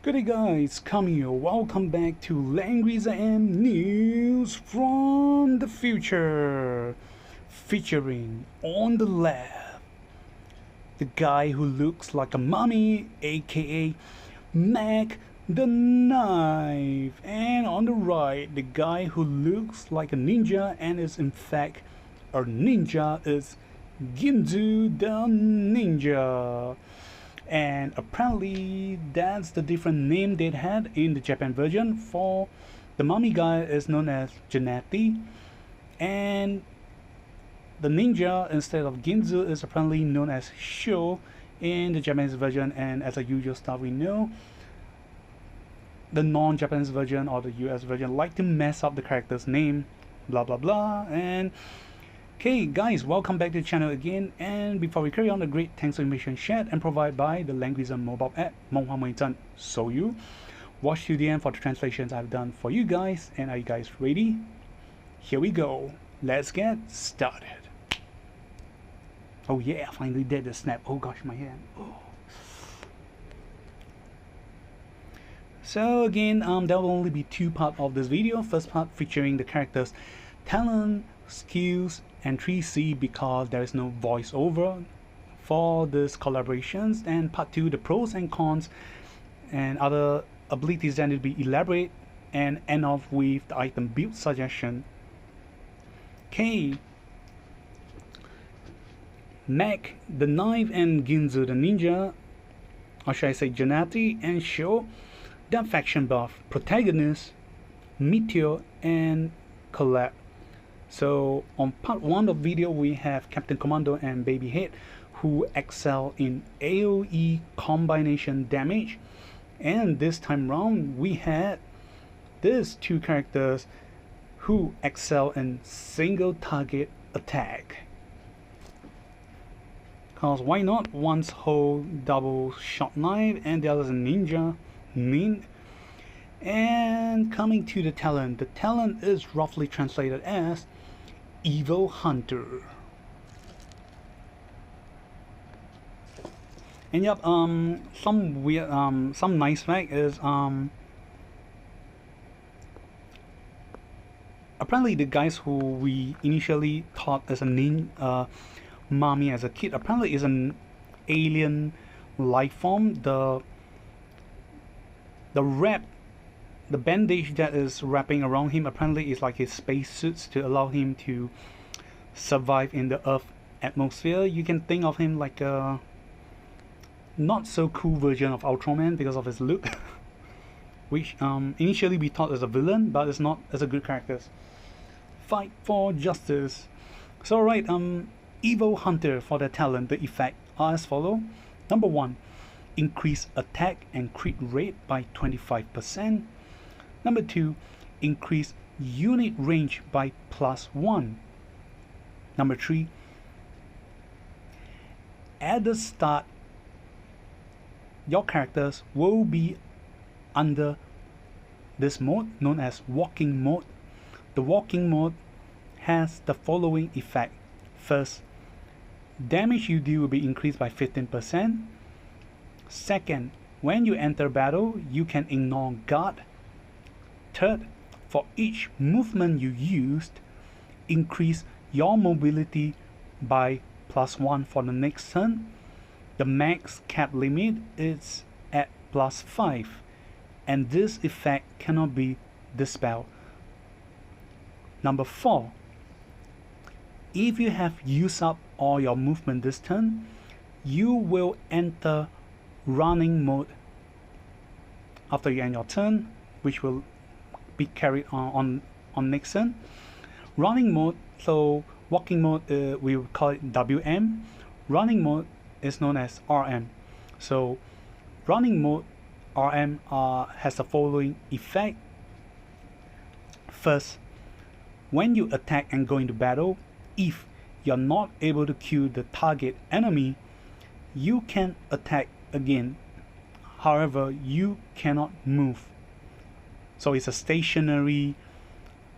Good day guys, come here, welcome back to Langrisser and News from the Future, featuring on the left, the guy who looks like a mummy, aka Mack the Knife, and on the right, the guy who looks like a ninja and is in fact a ninja is Ginzu the Ninja. And apparently that's the different name they had in the Japan version. For the mummy guy is known as Jennetty, and the ninja instead of Ginzu is apparently known as Sho in the Japanese version. And as a usual stuff we know, the non-Japanese version or the US version like to mess up the character's name, blah blah blah. And okay guys, welcome back to the channel again, and before we carry on, a great thanks for information shared and provided by the Langrisser mobile app. So you watch to the end for the translations I've done for you guys. And are you guys ready? Here we go, let's get started. Oh yeah, I finally did the snap. Oh gosh, my hand. Oh. So again, there will only be two parts of this video. First part featuring the characters' talent, skills, and 3C because there is no voiceover for these collaborations, and part 2 the pros and cons and other abilities that need to be elaborate, and end off with the item build suggestion. Okay, Mack the Knife and Ginzu the Ninja, or should I say Jennetty and Sho, the faction buff protagonists, Meteor and collab. So on part 1 of video we have Captain Commando and Babyhead, who excel in AoE combination damage, and this time round we had these two characters who excel in single target attack. Cause why not? One's hold double shot knife and the other's a ninja min. And coming to the talent is roughly translated as Evil Hunter. And yep, some weird, some nice fact is apparently the guys who we initially thought as a mummy as a kid apparently is an alien life form. The bandage that is wrapping around him apparently is like his space suits to allow him to survive in the Earth atmosphere. You can think of him like a not so cool version of Ultraman because of his look, which initially we thought as a villain, but it's not as a good character. Fight for justice. So right, Evil Hunter for the talent, the effect are as follow. Number 1, increase attack and crit rate by 25%. Number 2, increase unit range by +1. Number 3, at the start, your characters will be under this mode known as walking mode. The walking mode has the following effect. First, damage you do will be increased by 15%. Second, when you enter battle, you can ignore guard. Third, for each movement you used, increase your mobility by +1 for the next turn. The max cap limit is at +5, and this effect cannot be dispelled. Number 4, if you have used up all your movement this turn, you will enter running mode after you end your turn, which will be carried on next turn. Running mode, so walking mode we will call it WM. Running mode is known as RM. So running mode RM has the following effect. First, when you attack and go into battle, if you're not able to kill the target enemy, you can attack again. However, you cannot move. So it's a stationary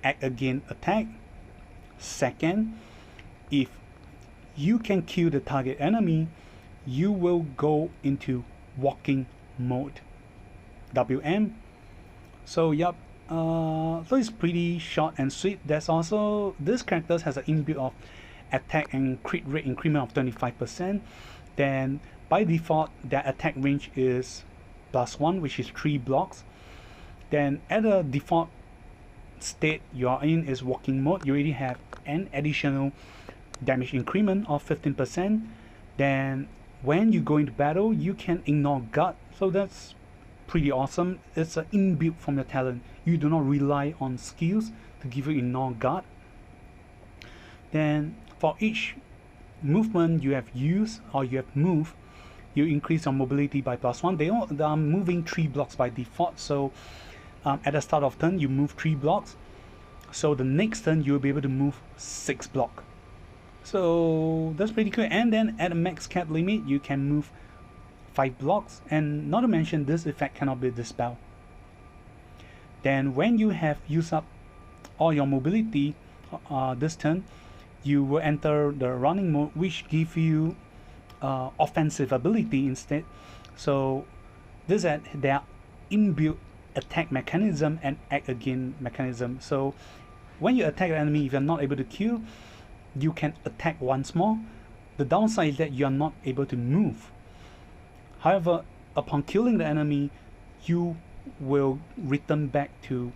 act again attack. Second, if you can kill the target enemy, you will go into walking mode. WM. So yep, so it's pretty short and sweet. There's also, this character has an inbuilt of attack and crit rate increment of 25%. Then by default their attack range is +1, which is 3 blocks. Then at the default state you are in is walking mode, you already have an additional damage increment of 15%. Then when you go into battle you can ignore guard, so that's pretty awesome. It's an inbuilt from your talent. You do not rely on skills to give you ignore guard. Then for each movement you have used or you have moved, you increase your mobility by +1. They are moving 3 blocks by default, so at the start of turn you move 3 blocks, so the next turn you'll be able to move 6 blocks. So that's pretty cool. And then at a max cap limit you can move 5 blocks, and not to mention this effect cannot be dispelled. Then when you have used up all your mobility this turn, you will enter the running mode, which give you offensive ability instead. So this is their inbuilt attack mechanism and act again mechanism. So when you attack an enemy, if you're not able to kill, you can attack once more. The downside is that you are not able to move. However, upon killing the enemy, you will return back to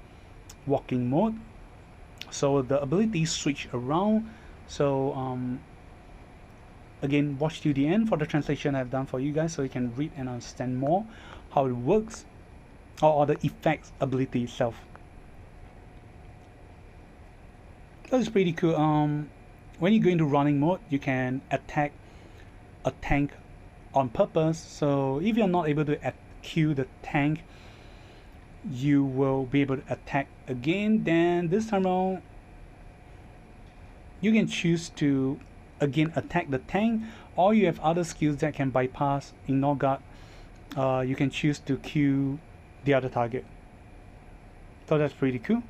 walking mode. So the abilities switch around. So again, watch till the end for the translation I've done for you guys, so you can read and understand more how it works, or the effects ability itself. That is pretty cool. When you go into running mode, you can attack a tank on purpose. So if you're not able to kill the tank, you will be able to attack again. Then this time around you can choose to again attack the tank, or you have other skills that can bypass ignore guard. You can choose to kill the other target. So that's pretty cool.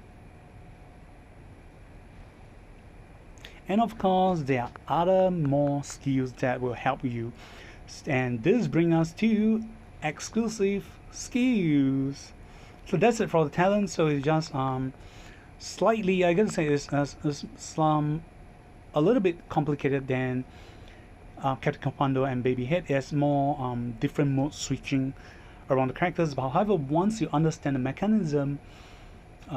And of course there are other more skills that will help you, and this brings us to exclusive skills. So that's it for the talent. So it's just slightly, I gotta say, it's a little bit complicated than Captain Commando and Babyhead. There's more different mode switching around the characters, but however, once you understand the mechanism, it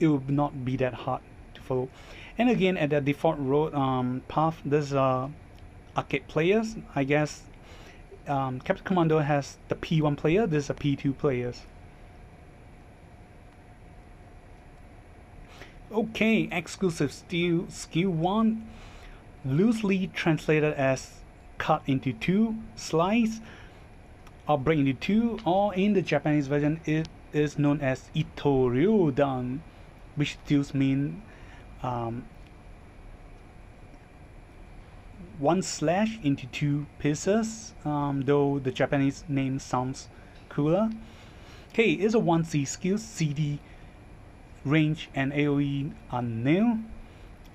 will not be that hard to follow. And again, at the default road path, there's arcade players. I guess Captain Commando has the P1 player, this is a P2 players. Okay, exclusive skill 1, loosely translated as cut into 2, slice, or break into 2, or in the Japanese version it is known as Itoryodan, which still means one slash into 2 pieces, though the Japanese name sounds cooler. Okay, it's a 1C skill. CD range and AoE are nil.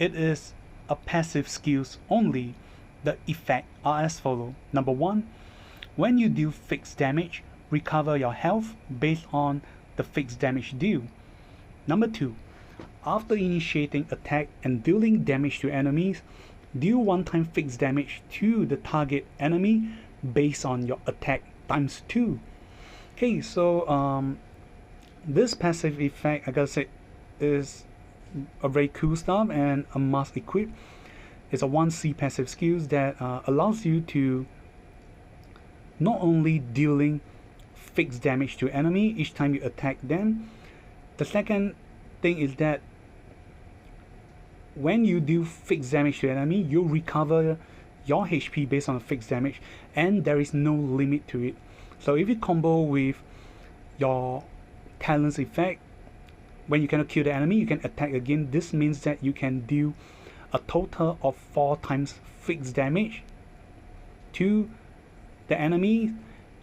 It is a passive skills only. The effects are as follows. Number 1, when you deal fixed damage, recover your health based on the fixed damage deal. Number 2, after initiating attack and dealing damage to enemies, deal one-time fixed damage to the target enemy based on your attack times 2. Okay, so this passive effect, I gotta say, is a very cool stuff and a must equip. It's a 1C passive skills that allows you to not only dealing fixed damage to enemy each time you attack them. The second thing is that when you do fixed damage to enemy, you recover your HP based on fixed damage, and there is no limit to it. So if you combo with your talents effect, when you cannot kill the enemy, you can attack again. This means that you can deal a total of 4 times fixed damage to the enemy,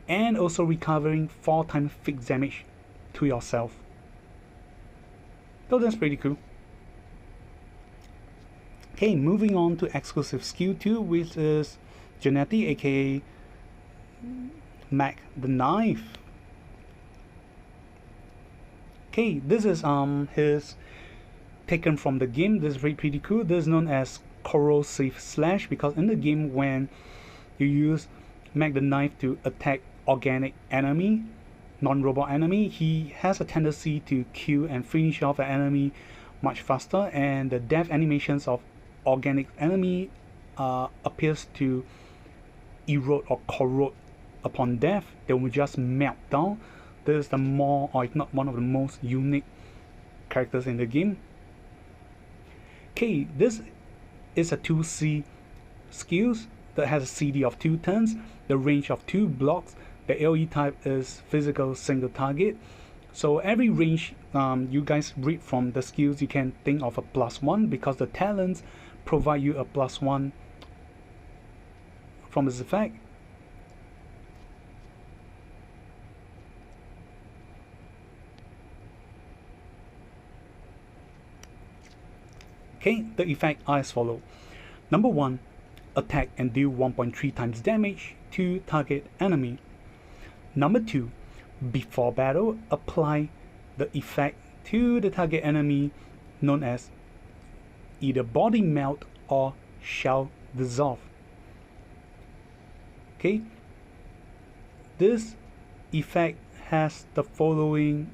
and also recovering 4 times fixed damage to yourself. So that's pretty cool. Okay, moving on to exclusive skill 2, which is Jeunetti, aka Mack the knife. Okay, this is his taken from the game. This is pretty cool. This is known as corrosive slash because in the game when you use Mack the knife to attack organic enemy, non-robot enemy, he has a tendency to kill and finish off an enemy much faster, and the death animations of organic enemy appears to erode or corrode upon death. They will just melt down. This is the more, or if not one of the most unique characters in the game. Okay, this is a 2C skills that has a CD of 2 turns, the range of 2 blocks. The AoE type is physical single target. So every range you guys read from the skills, you can think of a +1 because the talents provide you a +1 from its effect. Okay, the effect are as follow. Number 1, attack and deal 1.3 times damage to target enemy. Number 2, before battle, apply the effect to the target enemy known as either body melt or shell dissolve. Okay, this effect has the following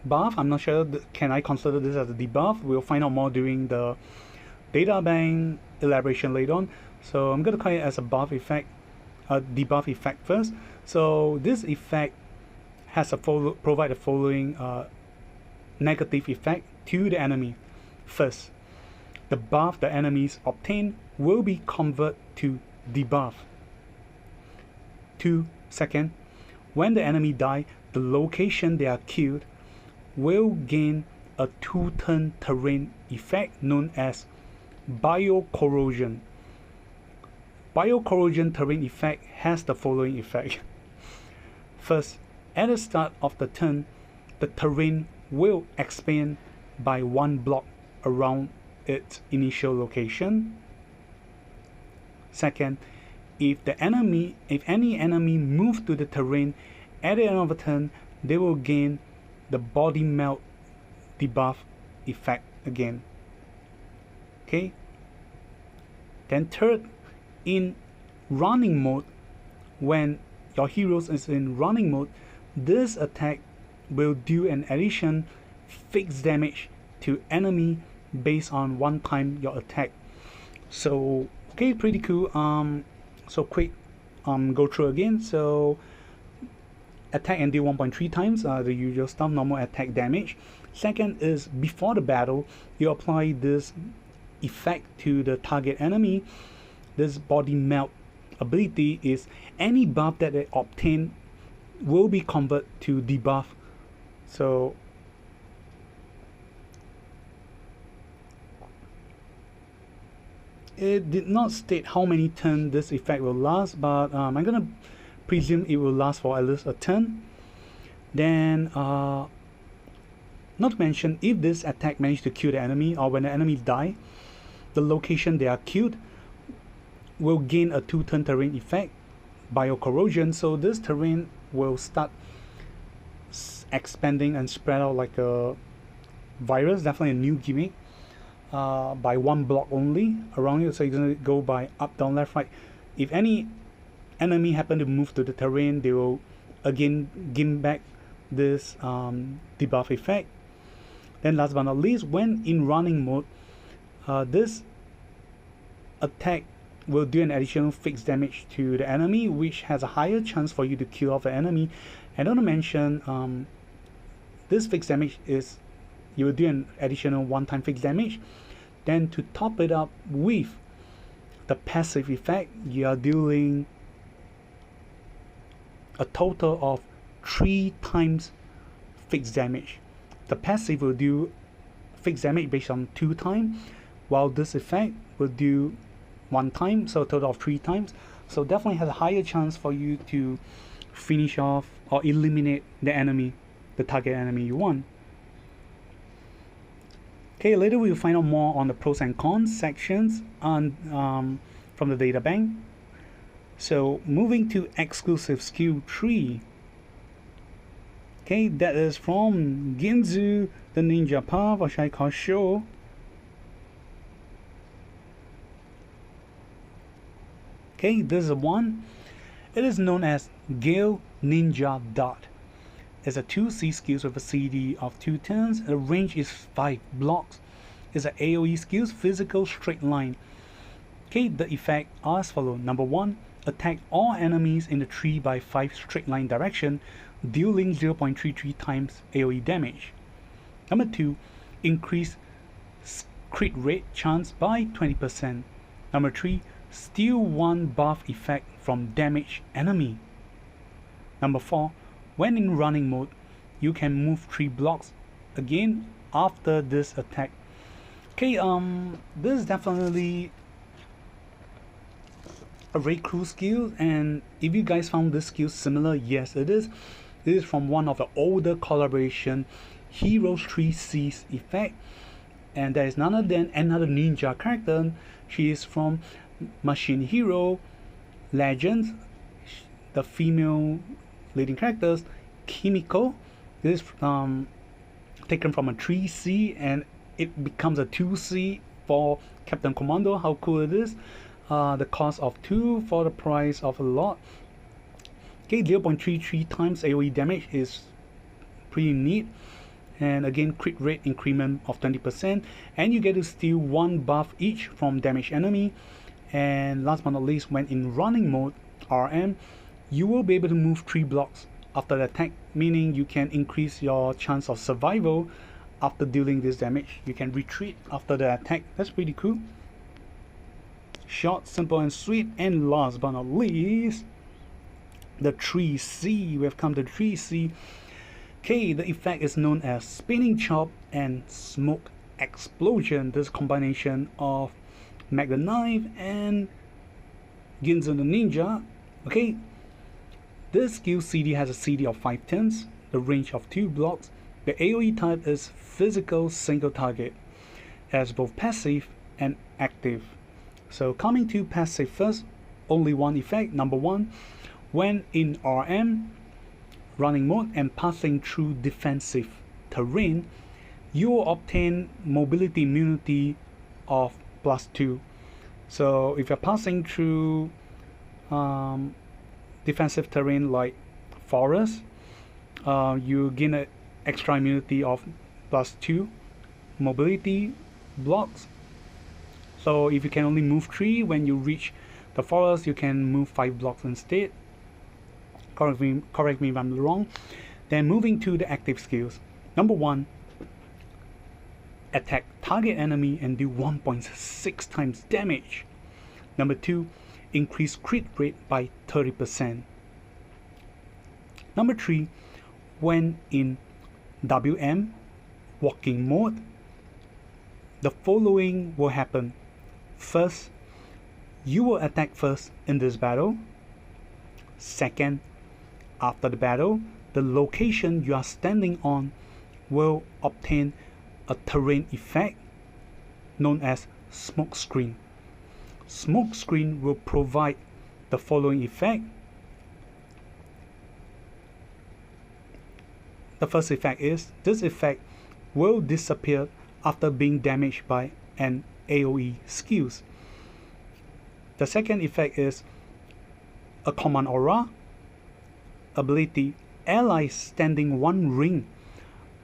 buff. I'm not sure can I consider this as a debuff. We'll find out more during the data bank elaboration later on. So I'm going to call it as a buff effect, a debuff effect first. So this effect has provide the following negative effect to the enemy. First, the buff the enemies obtain will be converted to debuff. 2. Second, when the enemy die, the location they are killed will gain a 2-turn terrain effect known as biocorrosion. Biocorrosion terrain effect has the following effect. First, at the start of the turn, the terrain will expand by 1 block around its initial location. Second, if any enemy moves to the terrain at the end of the turn, they will gain the body melt debuff effect again. Okay. Then third, in running mode, when your heroes is in running mode, this attack will do an addition fixed damage to enemy based on one time your attack. So okay, pretty cool. So quick go through again. So attack and deal 1.3 times, the usual stuff, normal attack damage. Second is before the battle, you apply this effect to the target enemy. This body melt ability is any buff that they obtain will be converted to debuff. So it did not state how many turns this effect will last, but I'm gonna presume it will last for at least a turn. Then not to mention, if this attack managed to kill the enemy, or when the enemy die, the location they are killed will gain a 2-turn terrain effect, biocorrosion. So this terrain will start expanding and spread out like a virus. Definitely a new gimmick. By 1 block only around you, so you're gonna go by up, down, left, right. If any enemy happen to move to the terrain, they will again gain back this debuff effect. Then last but not least, when in running mode, this attack will do an additional fixed damage to the enemy, which has a higher chance for you to kill off the enemy. And not to mention, this fixed damage is you will do an additional 1-time fixed damage. Then to top it up with the passive effect, you are dealing a total of 3 times fixed damage. The passive will do fixed damage based on 2 times, while this effect will do 1 time, so a total of 3 times. So definitely has a higher chance for you to finish off or eliminate the enemy, the target enemy you want. Okay, later we will find out more on the pros and cons sections from the data bank. So moving to exclusive skill tree. Okay, that is from Ginzu, the ninja path, or should I call Show. Okay, this is one. It is known as Gale Ninja Dot. It's a 2C skills with a CD of 2 turns. The range is 5 blocks. It's an AoE skills physical straight line. Okay, the effect are as follows. Number 1, attack all enemies in the tree by 5 straight line direction, dealing 0.33 times AoE damage. Number 2, increase crit rate chance by 20%. Number 3, steal 1 buff effect from damaged enemy. Number 4, when in running mode, you can move 3 blocks again after this attack. Okay, this is definitely a very cool skill, and if you guys found this skill similar, yes it is. This is from one of the older collaboration, Heroes 3C's effect, and there is none other than another ninja character. She is from Machine Hero Legends, the female leading characters, Kimiko. This is taken from a 3C and it becomes a 2C for Captain Commando. How cool it is. The cost of 2 for the price of a lot. Okay, 0.33 times AoE damage is pretty neat, and again crit rate increment of 20%, and you get to steal 1 buff each from damaged enemy. And last but not least, when in running mode RM, you will be able to move 3 blocks after the attack, meaning you can increase your chance of survival after dealing this damage. You can retreat after the attack. That's pretty cool. Short, simple and sweet. And last but not least, the 3C. We've come to 3C. Okay, the effect is known as Spinning Chop and Smoke Explosion. This combination of Mack the Knife and Ginzu the Ninja. Okay, this skill CD has a CD of 5 turns, the range of 2 blocks. The AoE type is physical single target, as both passive and active. So coming to passive first, only one effect. Number 1, when in RM, running mode, and passing through defensive terrain, you will obtain mobility immunity of +2. So if you're passing through defensive terrain like forest, you gain an extra immunity of +2 mobility blocks. So if you can only move 3, when you reach the forest you can move 5 blocks instead. Correct me if I'm wrong. Then moving to the active skills. Number 1, attack target enemy and do 1.6 times damage. Number 2, increase crit rate by 30%. Number 3, when in WM walking mode, the following will happen. First, you will attack first in this battle. Second, after the battle, the location you are standing on will obtain a terrain effect known as smoke screen. Smoke screen will provide the following effect. The first effect is, this effect will disappear after being damaged by an AoE skills. The second effect is a command aura ability. Allies standing one ring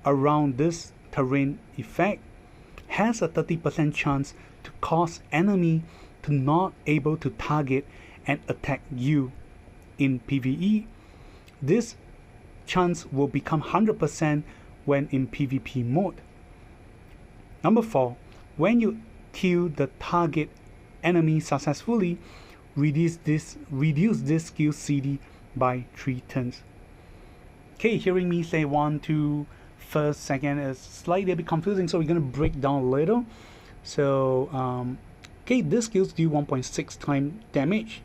around this terrain effect has a 30% chance to cause enemy to not able to target and attack you in PvE. This chance will become 100% when in PvP mode. Number 4, when you kill the target enemy successfully, reduce this skill CD by 3 turns. Okay, hearing me say 1, 2, first, second is slightly a bit confusing, so we're going to break down a little. So okay, this skills do 1.6 times damage,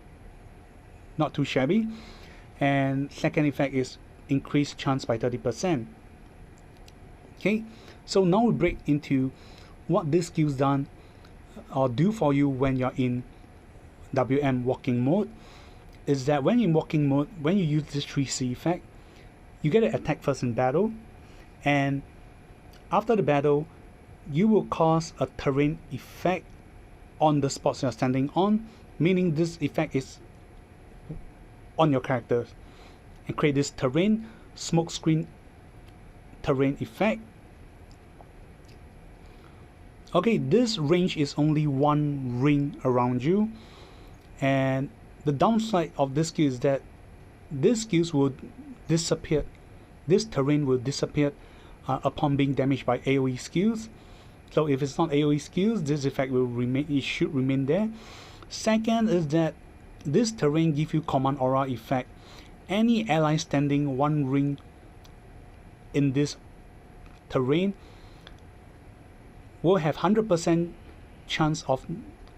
not too shabby. And second effect is increased chance by 30%. Okay, so now we break into what these skills done or do for you when you're in WM walking mode is that when in walking mode, when you use this 3C effect, you get to attack first in battle, and after the battle you will cause a terrain effect on the spots you're standing on, meaning this effect is on your characters, and create this terrain smoke screen terrain effect. Okay, this range is only one ring around you, and the downside of this skill is that these skills will disappear. This terrain will disappear upon being damaged by AoE skills. So if it's not AoE skills, this effect will remain. It should remain there. Second is that this terrain gives you command aura effect. Any ally standing one ring in this terrain will have 100% chance of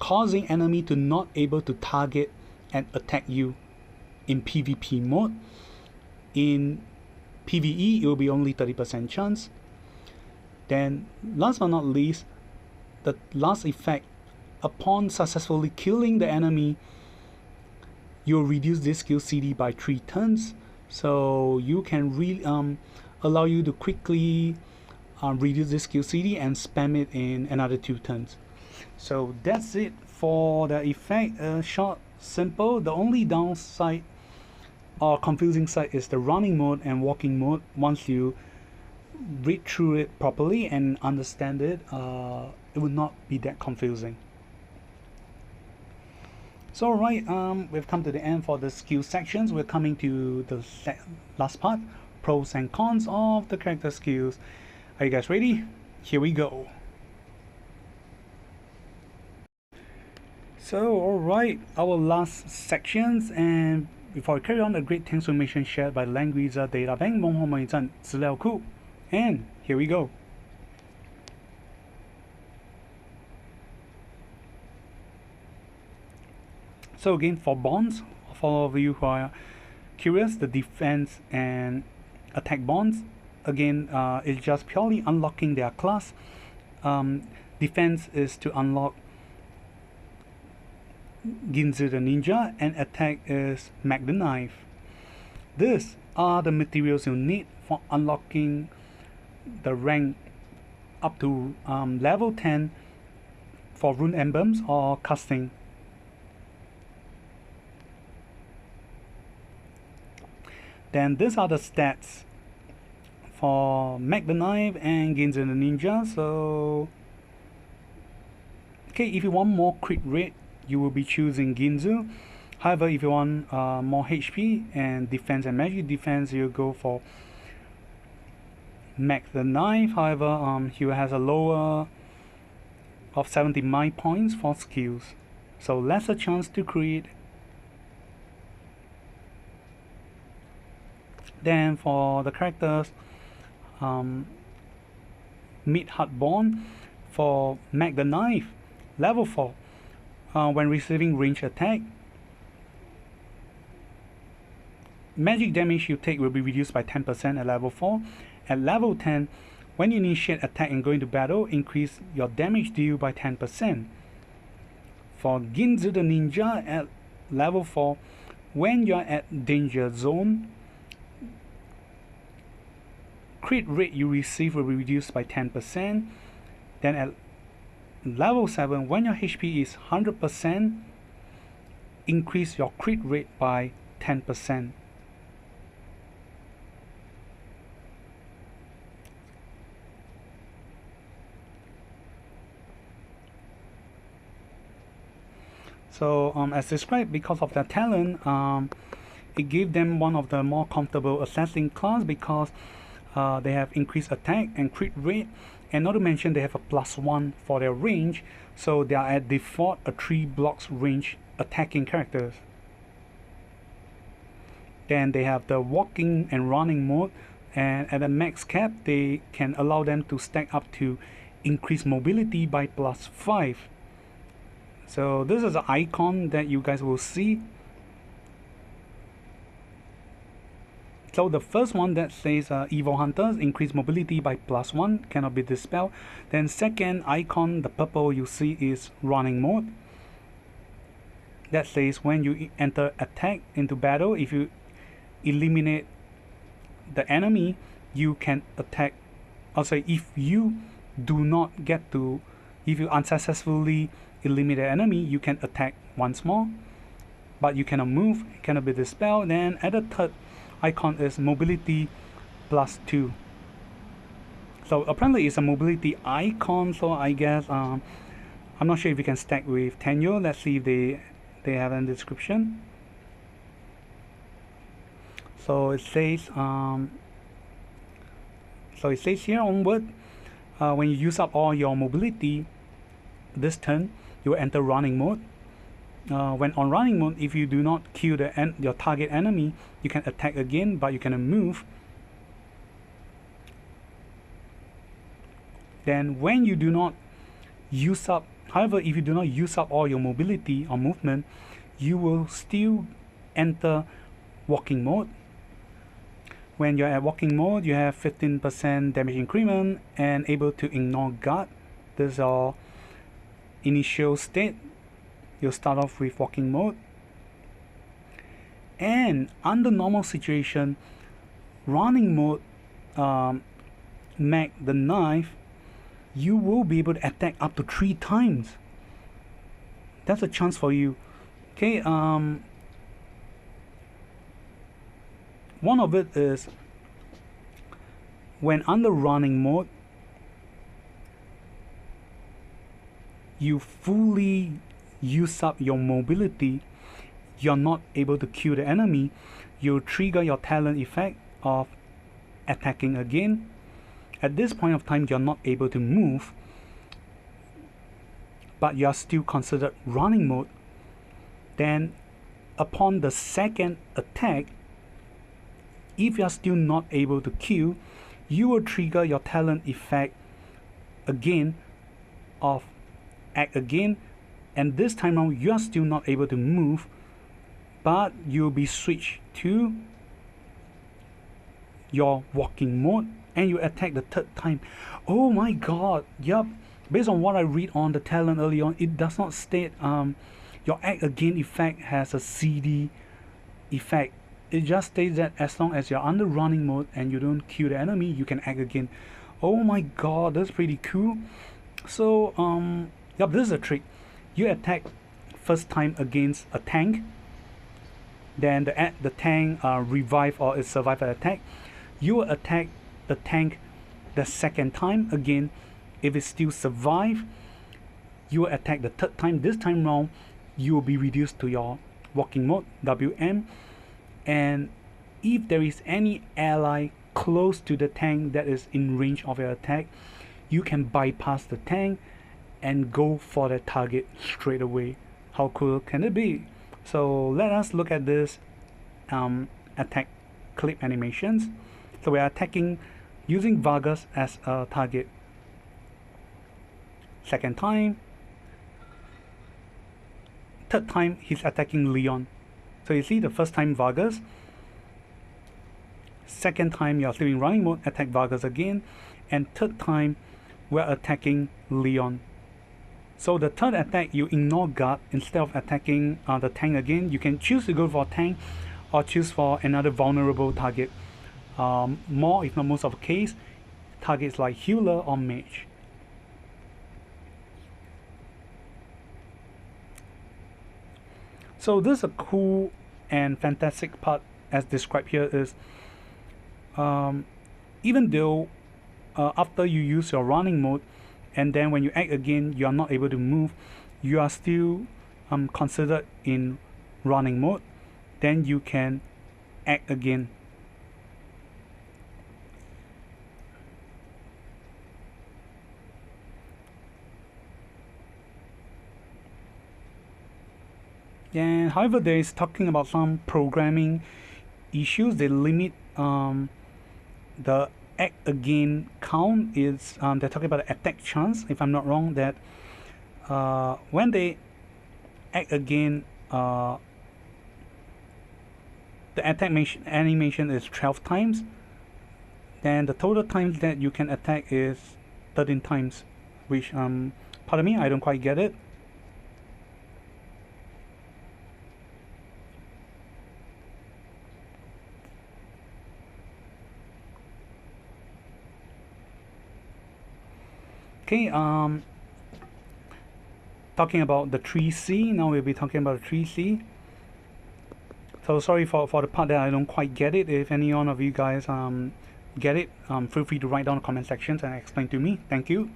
causing enemy to not able to target and attack you in PvP mode. In PvE, it will be only 30% chance. Then last but not least, the last effect, upon successfully killing the enemy, you'll reduce this skill CD by 3 turns, so you can really allow you to quickly reduce this skill CD and spam it in another 2 turns. So that's it for the effect. Short, simple. The only downside or confusing side is the running mode and walking mode. Once you read through it properly and understand it, it would not be that confusing. So alright, we've come to the end for the skill sections. We're coming to the last part, pros and cons of the character skills. Are you guys ready? Here we go. So alright, our last sections, and before we carry on, a great thanks information shared by Langrisser Data Bank 蒙后贸易站资料库, and here we go. So again, for bonds, for all of you who are curious, the defense and attack bonds, again, it's just purely unlocking their class. Defense is to unlock Ginzu the Ninja, and attack is Mack the Knife. These are the materials you need for unlocking the rank up to level 10 for rune emblems or casting. Then these are the stats for Mack the Knife and Ginzu the Ninja. So okay, if you want more crit rate, you will be choosing Ginzu. However, if you want more HP and defense and magic defense, you go for Mack the Knife. However, he has a lower of 70 mind points for skills, so lesser chance to crit. Then for the characters, Mid-Heart Bond for Mack the Knife, level 4. When receiving range attack, magic damage you take will be reduced by 10% at level 4. At level 10, when you initiate attack and go into battle, increase your damage deal by 10%. For Ginzu the Ninja at level 4, when you're at danger zone, crit rate you receive will be reduced by 10%. Then at level 7, when your HP is 100%, increase your crit rate by 10%. So as described, because of their talent, it gave them one of the more comfortable assassin class, because they have increased attack and crit rate, and not to mention they have a +1 for their range, so they are at default a 3 blocks range attacking characters. Then they have the walking and running mode, and at a max cap they can allow them to stack up to increase mobility by +5. So this is an icon that you guys will see. So the first one that says evil hunters increase mobility by +1, cannot be dispelled. Then second icon, the purple you see is running mode. That says when you enter attack into battle, if you eliminate the enemy, you can attack. Also, if you do not get to, if you unsuccessfully eliminate the enemy, you can attack once more, but you cannot move, cannot be dispelled. Then at the third icon is mobility +2. So apparently it's a mobility icon, so I guess I'm not sure if you can stack with tenure. Let's see if they have a description. So it says here onward, when you use up all your mobility this turn, you will enter running mode. When on running mode, if you do not kill your target enemy, you can attack again, but you cannot move. Then when you do not use up, however, if you do not use up all your mobility or movement, you will still enter walking mode. When you're at walking mode, you have 15% damage increment and able to ignore guard. This is our initial state. You'll start off with walking mode. And under normal situation, running mode, Mack the knife, you will be able to attack up to 3 times. That's a chance for you. Okay, one of it is when under running mode, you fully use up your mobility, you're not able to kill the enemy, you trigger your talent effect of attacking again. At this point of time, you're not able to move, but you are still considered running mode. Then upon the second attack, if you are still not able to kill, you will trigger your talent effect again of act again, and this time around you are still not able to move, but you'll be switched to your walking mode and you attack the third time. Oh my god, yep, based on what I read on the talent early on, it does not state your act again effect has a CD effect. It just states that as long as you're under running mode and you don't kill the enemy, you can act again. Oh my god, that's pretty cool. So yep, this is a trick. You attack first time against a tank, then the tank revive or it survive an attack. You will attack the tank the second time again. If it still survive, you will attack the third time. This time round, you will be reduced to your walking mode, WM. And if there is any ally close to the tank that is in range of your attack, you can bypass the tank and go for the target straight away. How cool can it be? So let us look at this attack clip animations. So we are attacking using Vargas as a target. Second time. Third time he's attacking Leon. So you see the first time Vargas. Second time you're still in running mode, attack Vargas again. And third time we're attacking Leon. So the third attack, you ignore guard instead of attacking the tank again. You can choose to go for tank or choose for another vulnerable target. More, if not most of the case, targets like healer or mage. So this is a cool and fantastic part as described here is even though after you use your running mode and then when you act again you are not able to move, you are still considered in running mode, then you can act again. And however, there is talking about some programming issues. They limit the act again count. Is they're talking about the attack chance, if I'm not wrong, that when they act again the attack animation is 12 times. Then the total times that you can attack is 13 times, which pardon me, I don't quite get it. Okay, talking about the 3C, now we'll be talking about the 3C. So sorry for the part that I don't quite get it. If any one of you guys get it, feel free to write down in the comment sections and explain to me. Thank you.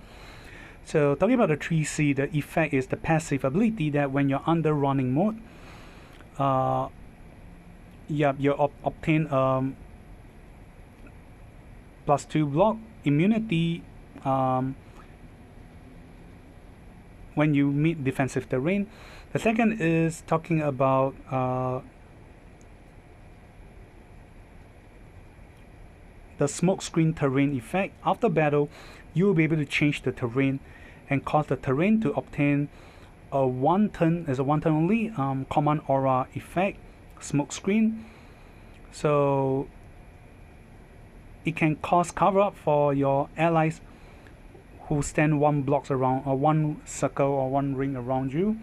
So talking about the 3C, the effect is the passive ability that when you're under running mode, you obtain +2 block immunity when you meet defensive terrain. The second is talking about the smoke screen terrain effect. After battle, you will be able to change the terrain and cause the terrain to obtain a one turn only command aura effect, smoke screen. So it can cause cover up for your allies who stand one blocks around, or one circle or one ring around you.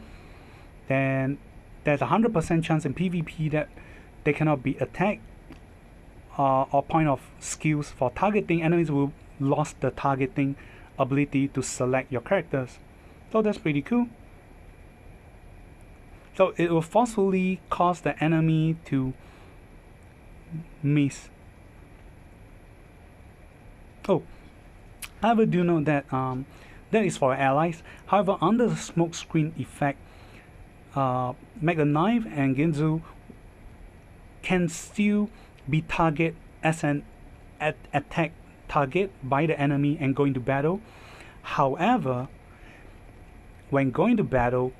Then there's a 100% chance in PvP that they cannot be attacked, or point of skills for targeting. Enemies will lose the targeting ability to select your characters. So that's pretty cool. So it will forcefully cause the enemy to miss. Oh, however, do know that that is for allies. However, under the smoke screen effect, Mack and Ginzu can still be targeted as an attack target by the enemy and go into battle. However, when going to battle,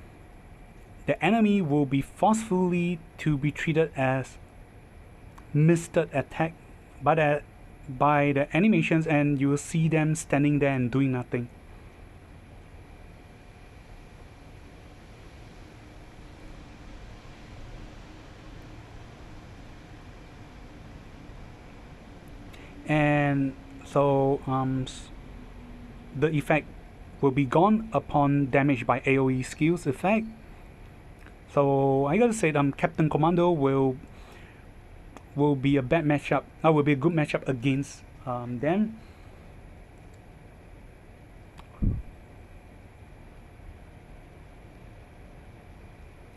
the enemy will be forcefully to be treated as missed attack by the animations, and you will see them standing there and doing nothing. And so the effect will be gone upon damage by AoE skills effect. So I gotta say Captain Commando will be a bad matchup. Will be a good matchup against them.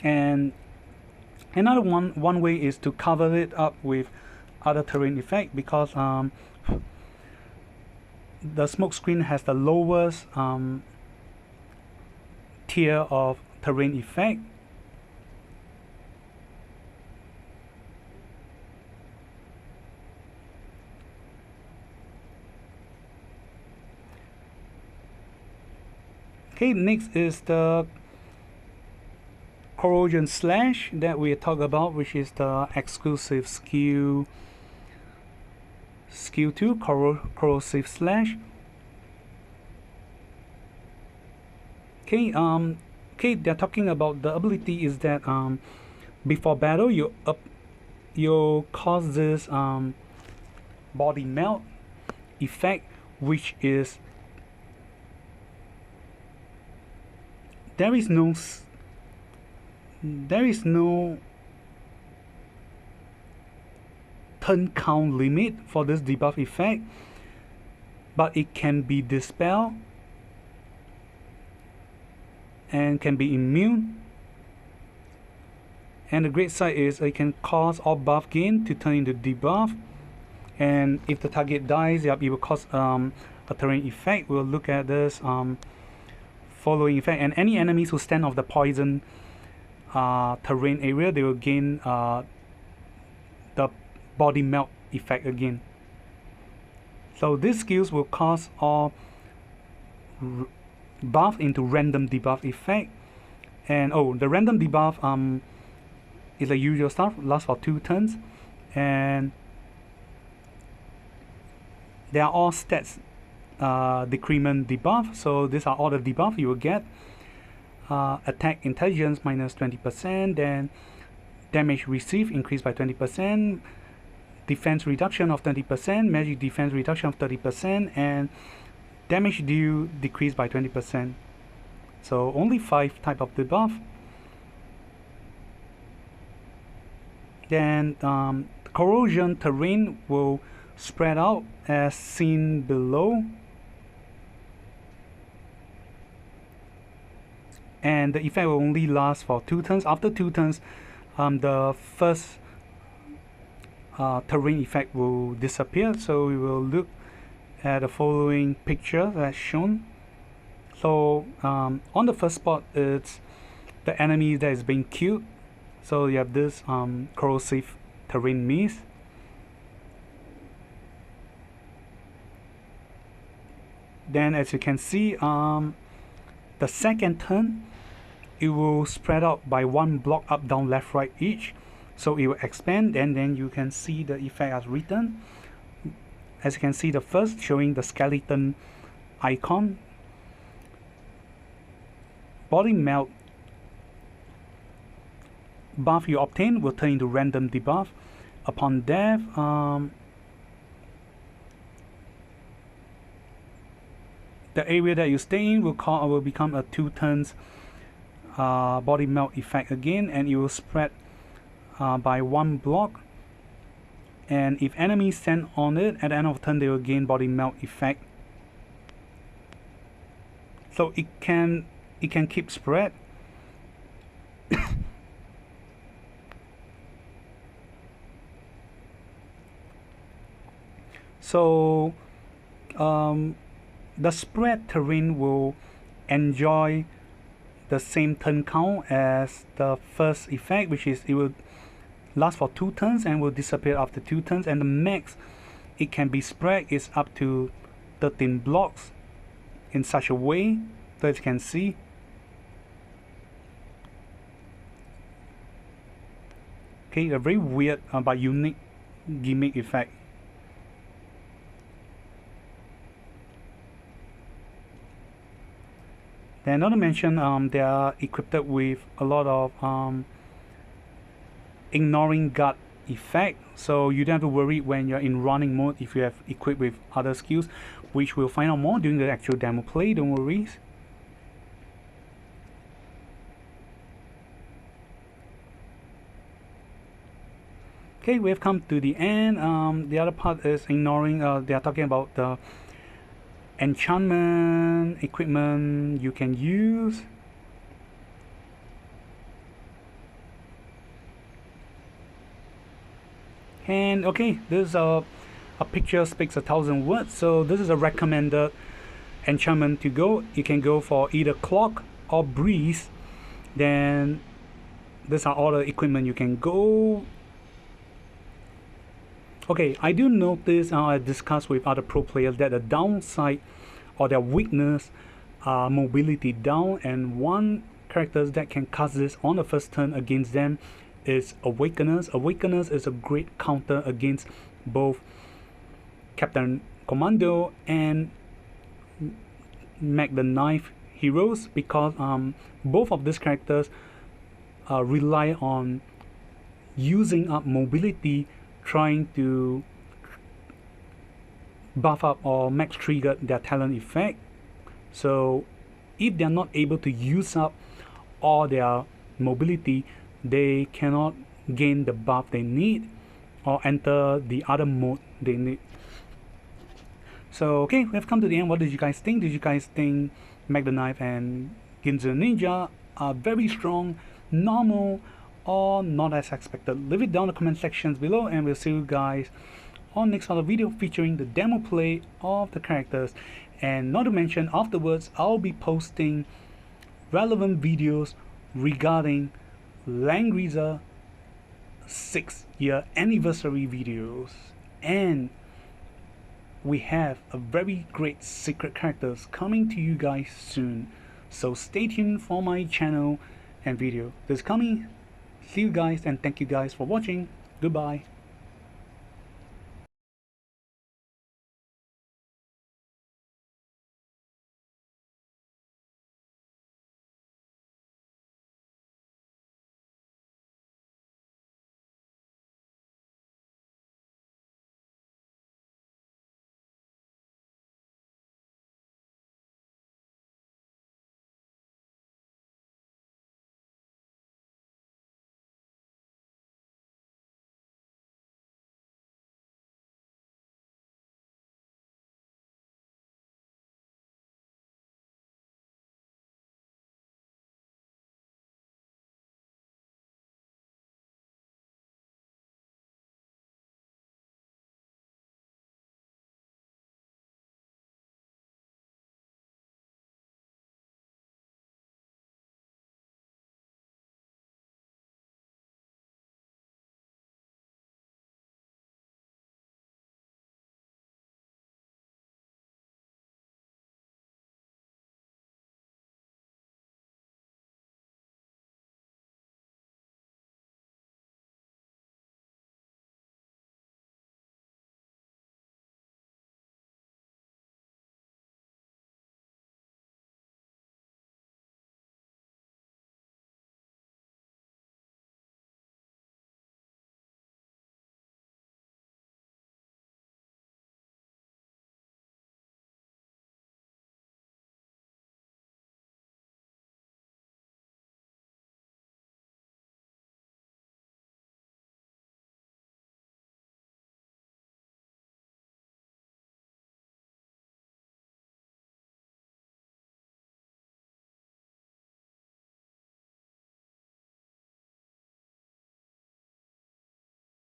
And another one way is to cover it up with other terrain effect, because the smoke screen has the lowest tier of terrain effect. Okay, next is the corrosion slash that we talk about, which is the exclusive skill 2, corrosive slash. Okay, they're talking about the ability is that before battle you cause this body melt effect, which is there is no turn count limit for this debuff effect, but it can be dispelled and can be immune. And the great side is it can cause all buff gain to turn into debuff, and if the target dies, it will cause a terrain effect. We'll look at this following effect, and any enemies who stand off the poison terrain area, they will gain the body melt effect again. So these skills will cause all buff into random debuff effect. And the random debuff is the usual stuff, lasts for 2 turns, and they are all stats decrement debuff. So these are all the debuff you will get. Attack intelligence minus 20%, then damage received increased by 20%, defense reduction of 20%, magic defense reduction of 30%, and damage due decreased by 20%. So only 5 type of debuff. Then corrosion terrain will spread out as seen below, and the effect will only last for 2 turns. After 2 turns, the first terrain effect will disappear. So we will look at the following picture as shown. So on the first spot, it's the enemy that is being killed. So you have this corrosive terrain mist. Then as you can see, the second turn, it will spread out by 1 block up, down, left, right each. So it will expand, and then you can see the effect as written. As you can see, the first showing the skeleton icon. Body melt buff you obtain will turn into random debuff. Upon death, the area that you stay in will become a 2 turns body melt effect again, and it will spread by 1 block. And if enemies stand on it, at the end of the turn they will gain body melt effect. So it can keep spread. So the spread terrain will enjoy the same turn count as the first effect, which is it will last for 2 turns and will disappear after 2 turns, and the max it can be spread is up to 13 blocks in such a way that you can see. Okay, a very weird but unique gimmick effect. Then not to mention, they are equipped with a lot of ignoring guard effect, so you don't have to worry when you're in running mode if you have equipped with other skills, which we'll find out more during the actual demo play, don't worry. Okay, we have come to the end. The other part is ignoring, they are talking about the enchantment equipment you can use. And okay, this is a picture speaks 1,000 words, so this is a recommended enchantment to go. You can go for either clock or breeze. Then these are all the equipment you can go. Okay, I do notice, I discussed with other pro players, that the downside or their weakness are mobility down, and one character that can cast this on the first turn against them is Awakeners. Awakeners is a great counter against both Captain Commando and Mack the Knife heroes, because both of these characters rely on using up mobility, trying to buff up or max trigger their talent effect. So if they're not able to use up all their mobility, they cannot gain the buff they need or enter the other mode they need. So okay, we've come to the end. What did you guys think? Did you guys think Mack the Knife and Ginzu Ninja are very strong, normal, or not as expected? Leave it down in the comment sections below, and we'll see you guys on next other video featuring the demo play of the characters. And not to mention, afterwards I'll be posting relevant videos regarding Langrisser 6-year anniversary videos, and we have a very great secret characters coming to you guys soon, so stay tuned for my channel and video. This is coming. See you guys, and thank you guys for watching. Goodbye.